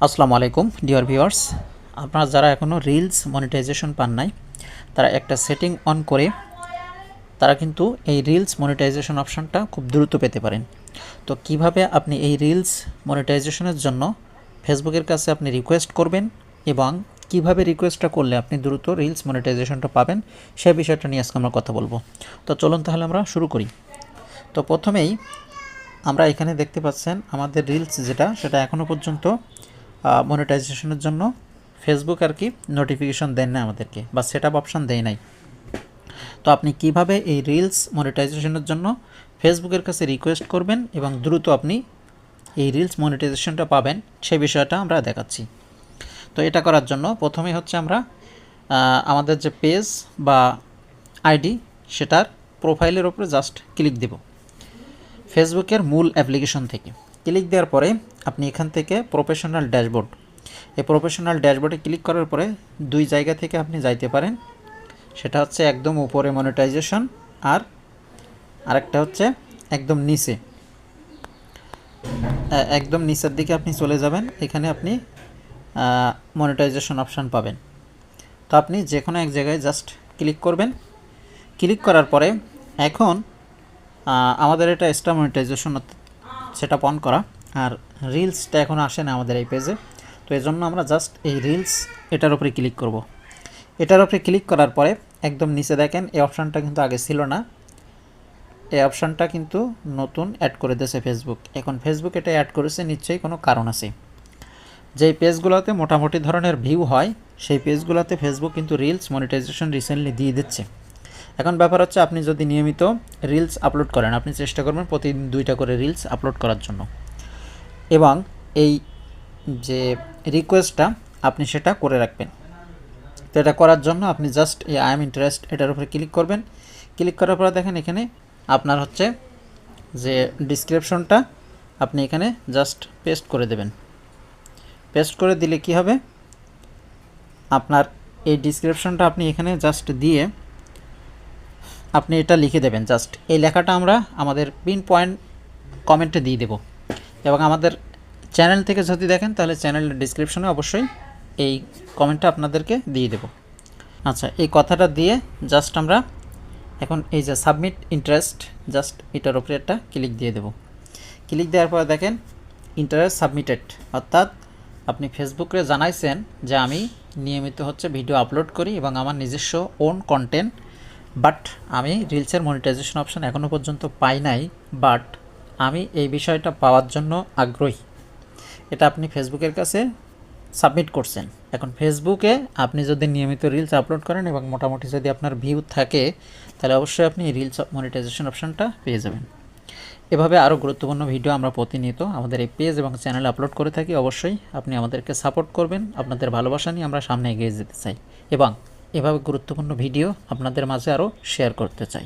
আসসালামু আলাইকুম dear viewers, আপনারা যারা এখনও রিলস মনিটাইজেশন পান নাই তারা একটা সেটিং অন করে তারা কিন্তু এই রিলস মনিটাইজেশন অপশনটা খুব দ্রুত পেতে পারেন। তো কিভাবে আপনি এই রিলস মনিটাইজেশনের জন্য ফেসবুকের কাছে আপনি রিকোয়েস্ট করবেন এবং কিভাবে রিকোয়েস্টটা করলে আপনি দ্রুত রিলস মনিটাইজেশনটা পাবেন সেই বিষয়টা নিয়ে আজকে আমরা কথা বলবো। তো চলুন তাহলে আমরা শুরু করি। তো প্রথমেই আমরা এখানে দেখতে পাচ্ছেন আমাদের রিলস সেটা এখনও পর্যন্ত মনিটাইজেশনের জন্য ফেসবুক আর কি নোটিফিকেশন দেন না আমাদেরকে, বা সেটআপ অপশন দেয় নাই। তো আপনি কিভাবে এই রিলস মনিটাইজেশনের জন্য ফেসবুকের কাছে রিকোয়েস্ট করবেন এবং দ্রুত আপনি এই রিলস মনিটাইজেশনটা পাবেন সেই বিষয়টা আমরা দেখাচ্ছি। তো এটা করার জন্য প্রথমেই হচ্ছে আমরা আমাদের যে পেজ বা আইডি সেটার প্রোফাইলের উপরে জাস্ট ক্লিক দেব ফেসবুকের মূল অ্যাপ্লিকেশন থেকে। ক্লিক দেওয়ার পরে আপনি এখান থেকে প্রফেশনাল ড্যাশবোর্ড, এই প্রফেশনাল ড্যাশবোর্ডে ক্লিক করার পরে দুই জায়গা থেকে আপনি যাইতে পারেন। সেটা হচ্ছে একদম উপরে মনিটাইজেশন, আর আরেকটা হচ্ছে একদম নিচে, একদম নিচের দিকে আপনি চলে যাবেন। এখানে আপনি মনিটাইজেশন অপশান পাবেন। তো আপনি যে কোনো এক জায়গায় জাস্ট ক্লিক করবেন। ক্লিক করার পরে এখন আমাদের এটা এক্সট্রা মনিটাইজেশন সেটআপ অন করা, আর রিলসটা এখন আসে না আমাদের এই পেজে। তো এই জন্য আমরা জাস্ট এই রিলস এটার উপরে ক্লিক করব। এটার উপরে ক্লিক করার পরে একদম নিচে দেখেন এই অপশানটা কিন্তু আগে ছিল না, এই অপশানটা কিন্তু নতুন অ্যাড করে দিয়েছে ফেসবুক। এখন ফেসবুক এটা অ্যাড করেছে, নিশ্চয়ই কোনো কারণ আছে। যেই পেজগুলোতে মোটামুটি ধরনের ভিউ হয় সেই পেজগুলোতে ফেসবুক কিন্তু রিলস মনিটাইজেশন রিসেন্টলি দিয়ে দিচ্ছে। এখন ব্যাপার হচ্ছে আপনি যদি নিয়মিত রিলস আপলোড করেন, আপনি চেষ্টা করবেন প্রতিদিন 2টা করে রিলস আপলোড করার জন্য, এবং এই যে রিকোয়েস্টটা আপনি সেটা করে রাখবেন। তো এটা করার জন্য আপনি জাস্ট এই আই এম ইন্টারেস্ট এটার উপরে ক্লিক করবেন। ক্লিক করার পরে দেখেন এখানে আপনার হচ্ছে যে ডিসক্রিপশনটা আপনি এখানে জাস্ট পেস্ট করে দেবেন। পেস্ট করে দিলে কি হবে, আপনার এই ডিসক্রিপশনটা আপনি এখানে জাস্ট দিয়ে আপনি এটা লিখে দেবেন। জাস্ট এই লেখাটা আমরা আমাদের পিন পয়েন্ট কমেন্টে দিয়ে দেব, এবং আমাদের চ্যানেল থেকে যদি দেখেন তাহলে চ্যানেলের ডিসক্রিপশনে অবশ্যই এই কমেন্টটা আপনাদেরকে দিয়ে দেব। আচ্ছা, এই কথাটা দিয়ে জাস্ট আমরা এখন এই যে সাবমিট ইন্টারেস্ট, জাস্ট এটার উপরে একটা ক্লিক দিয়ে দেব। ক্লিক দেওয়ার পরে দেখেন ইন্টারেস্ট সাবমিটেড, অর্থাৎ আপনি ফেসবুকে জানাইছেন যে আমি নিয়মিত হচ্ছে ভিডিও আপলোড করি এবং আমার নিজস্ব ওন কন্টেন্ট, বাট আমি রিলসের মনিটাইজেশন অপশন এখনও পর্যন্ত পাই নাই, বাট আমি এই বিষয়টা পাওয়ার জন্য আগ্রহী। এটা আপনি ফেসবুকের কাছে সাবমিট করছেন। এখন ফেসবুকে আপনি যদি নিয়মিত রিলস আপলোড করেন এবং মোটামুটি যদি আপনার ভিউ থাকে তাহলে অবশ্যই আপনি রিলস মনিটাইজেশন অপশনটা পেয়ে যাবেন। এভাবে আরও গুরুত্বপূর্ণ ভিডিও আমরা প্রতিনিয়ত আমাদের এই পেজ এবং চ্যানেলে আপলোড করে থাকি। অবশ্যই আপনি আমাদেরকে সাপোর্ট করবেন। আপনাদের ভালোবাসা নিয়ে আমরা সামনে এগিয়ে যেতে চাই এবং এভাবে গুরুত্বপূর্ণ ভিডিও আপনাদের মাঝে আরও শেয়ার করতে চাই।